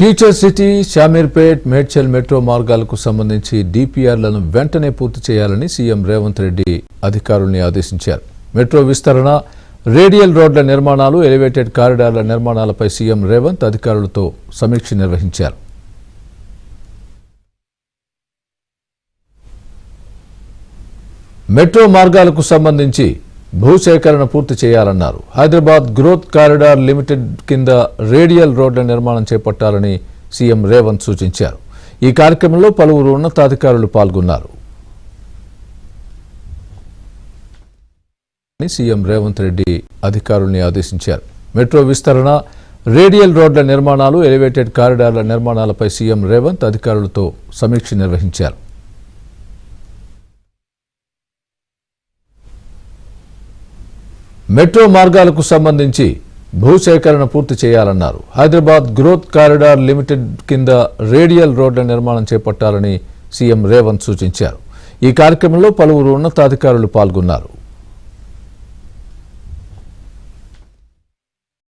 Future city, Shamirpet, Medchal metro మార్గాలకు సంబంధించి డిపిఆర్లను వెంటనే పూర్తి చేయాలని సీఎం రేవంత్ రెడ్డి అధికారుల్ని ఆదేశించారు. మెట్రో విస్తరణ, రేడియల్ రోడ్ల నిర్మాణాలు, ఎలివేటెడ్ కారిడార్ల నిర్మాణాలపై సీఎం రేవంత్ అధికారులతో సమీక్ష నిర్వహించారు. మెట్రో మార్గాలకు సంబంధించి భూసేకరణ పూర్తి చేయాలన్నారు. హైదరాబాద్ గ్రోత్ కారిడార్ లిమిటెడ్ కింద రేడియల్ రోడ్ల నిర్మాణం చేపట్టాలని సీఎం రేవంత్ సూచించారు. ఈ కార్యక్రమంలో పలువురు ఉన్నతాధికారులు పాల్గొన్నారు. సీఎం రేవంత్ రెడ్డి అధికారుల్ని ఆదేశించారు. మెట్రో విస్తరణ, రేడియల్ రోడ్ల నిర్మాణాలు, ఎలివేటెడ్ కారిడార్ల నిర్మాణాలపై సీఎం రేవంత్ అధికారులతో సమీక్ష నిర్వహించారు. మెట్రో మార్గాలకు సంబంధించి భూసేకరణ పూర్తి చేయాలన్నారు. హైదరాబాద్ గ్రోత్ కారిడార్ లిమిటెడ్ కింద రేడియల్ రోడ్ల నిర్మాణం చేపట్టాలని సీఎం రేవంత్ సూచించారు. ఈ కార్యక్రమంలో పలువురు ఉన్నతాధికారులు పాల్గొన్నారు.